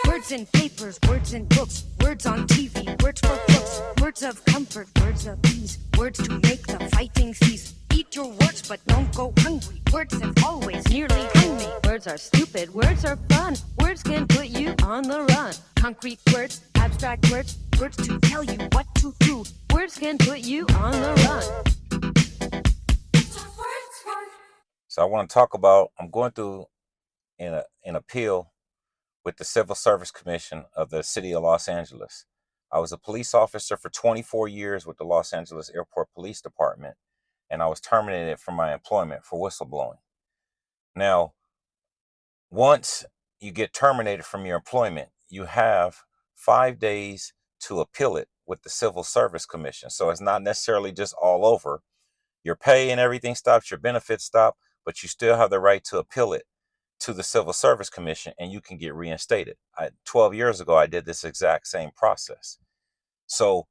Words in papers, words in books, words on TV, words for books, words of comfort, words of ease, words to make the fighting cease. Eat your words, but don't go hungry. Words have always nearly hung me. Words are stupid, words are fun. Words can put you on the run. Concrete words, abstract words, words to tell you what to do. Words can put you on the run. So I want to talk about, I'm going through an appeal with the Civil Service Commission of the City of Los Angeles. I was a police officer for 24 years with the Los Angeles Airport Police Department, and I was terminated from my employment for whistleblowing. Now, once you get terminated from your employment, you have 5 days to appeal it with the Civil Service Commission. So it's not necessarily just all over. Your pay and everything stops, your benefits stop, but you still have the right to appeal it to the Civil Service Commission, and you can get reinstated. 12 years ago, I did this exact same process. So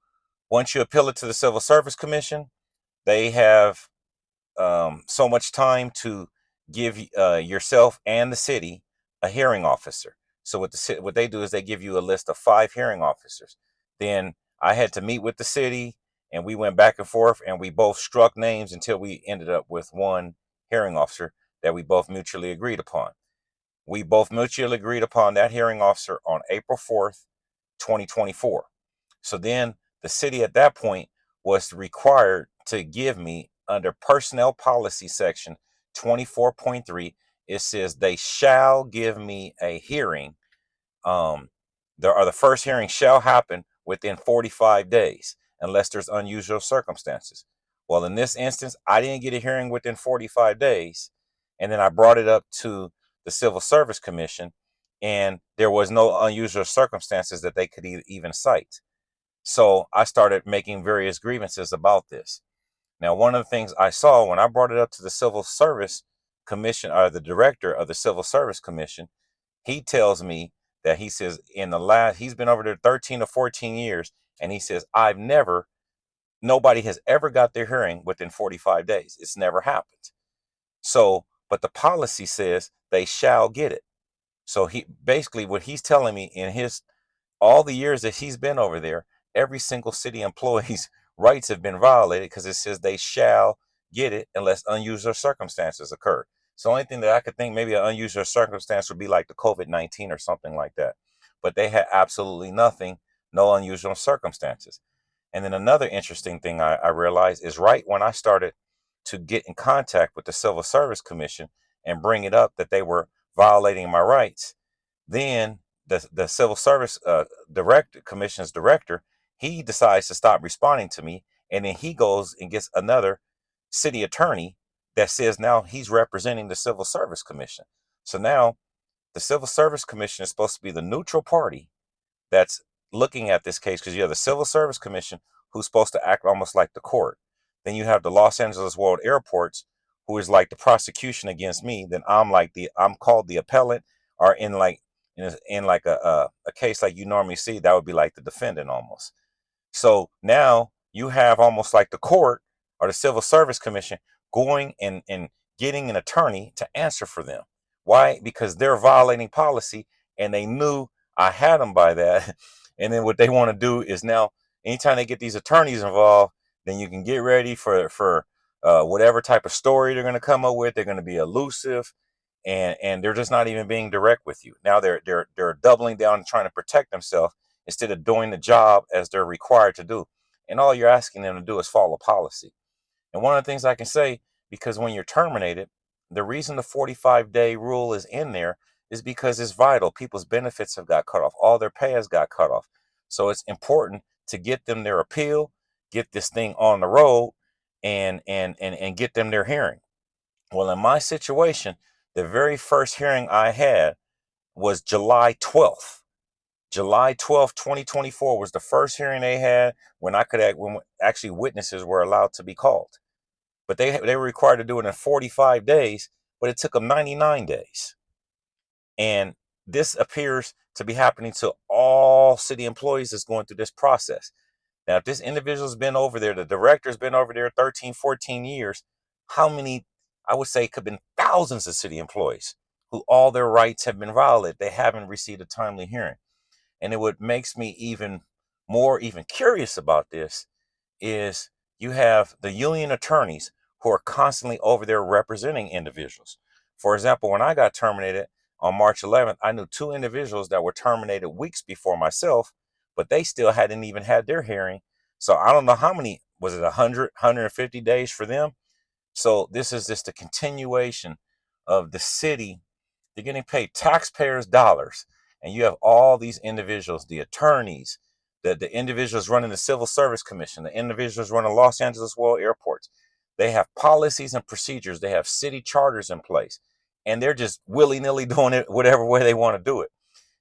once you appeal it to the Civil Service Commission, they have so much time to give yourself and the city a hearing officer. So what they do is they give you a list of 5 hearing officers. Then I had to meet with the city, and we went back and forth, and we both struck names until we ended up with one hearing officer that we both mutually agreed upon. We both mutually agreed upon that hearing officer on April 4th, 2024. So then the city at that point was required to give me, under personnel policy section 24.3, it says they shall give me a hearing. The first hearing shall happen within 45 days unless there's unusual circumstances. Well, in this instance, I didn't get a hearing within 45 days. And then I brought it up to the Civil Service Commission, and there was no unusual circumstances that they could even cite. So I started making various grievances about this. Now, one of the things I saw when I brought it up to the Civil Service Commission, or the director of the Civil Service Commission, he tells me that he says he's been over there 13 or 14 years, and he says, nobody has ever got their hearing within 45 days. It's never happened. So, but the policy says they shall get it. So what he's telling me, in all the years that he's been over there, every single city employee's rights have been violated because it says they shall get it unless unusual circumstances occur. So the only thing that I could think maybe an unusual circumstance would be like the COVID-19 or something like that. But they had absolutely nothing, no unusual circumstances. And then another interesting thing I realized is right when I started to get in contact with the Civil Service Commission and bring it up that they were violating my rights, then the Civil Service Commission's director, he decides to stop responding to me, and then he goes and gets another city attorney that says now he's representing the Civil Service Commission. So now the Civil Service Commission is supposed to be the neutral party that's looking at this case, because you have the Civil Service Commission, who's supposed to act almost like the court. Then you have the Los Angeles World Airports, who is like the prosecution against me. Then I'm called the appellant, or in a case like you normally see, that would be like the defendant almost. So now you have almost like the court or the Civil Service Commission going and getting an attorney to answer for them. Why? Because they're violating policy, and they knew I had them by that. And then what they want to do is now, anytime they get these attorneys involved, then you can get ready for whatever type of story they're going to come up with. They're going to be elusive, and they're just not even being direct with you. Now they're doubling down and trying to protect themselves instead of doing the job as they're required to do. And all you're asking them to do is follow policy. And one of the things I can say, because when you're terminated, the reason the 45-day rule is in there is because it's vital. People's benefits have got cut off. All their pay has got cut off. So it's important to get them their appeal, get this thing on the road, and get them their hearing. Well, in my situation, the very first hearing I had was July 12th. July 12th, 2024 was the first hearing they had when actually witnesses were allowed to be called. But they were required to do it in 45 days, but it took them 99 days. And this appears to be happening to all city employees that's going through this process. Now, if this individual's been over there, the director's been over there 13, 14 years, how many, I would say, could have been thousands of city employees who all their rights have been violated. They haven't received a timely hearing. And what makes me even more curious about this is you have the union attorneys who are constantly over there representing individuals. For example, when I got terminated on March 11th, I knew two individuals that were terminated weeks before myself, but they still hadn't even had their hearing. So I don't know how many, was it 100, 150 days for them? So this is just a continuation of the city. They're getting paid taxpayers' dollars. And you have all these individuals, the attorneys, the individuals running the Civil Service Commission, the individuals running Los Angeles World Airports. They have policies and procedures. They have city charters in place. And they're just willy-nilly doing it whatever way they want to do it.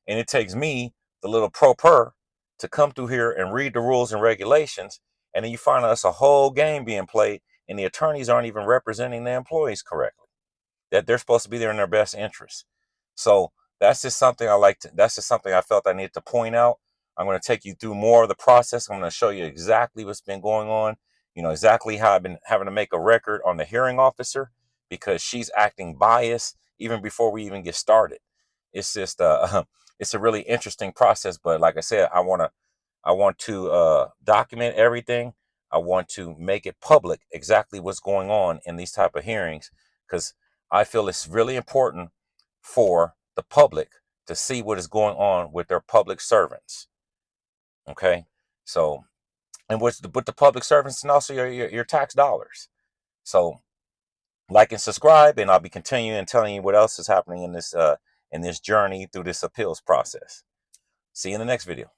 And it takes me, the little pro-per, to come through here and read the rules and regulations. And then you find us a whole game being played, and the attorneys aren't even representing the employees correctly, that they're supposed to be there in their best interest. So that's just something that's just something I felt I needed to point out. I'm going to take you through more of the process. I'm going to show you exactly what's been going on, exactly how I've been having to make a record on the hearing officer because she's acting biased even before we even get started. It's just, it's a really interesting process. But like I said, I want to document everything. I want to make it public exactly what's going on in these type of hearings because I feel it's really important for the public to see what is going on with their public servants. Okay, so and with the public servants and also your tax dollars. So like and subscribe, and I'll be continuing and telling you what else is happening in this journey through this appeals process. See you in the next video.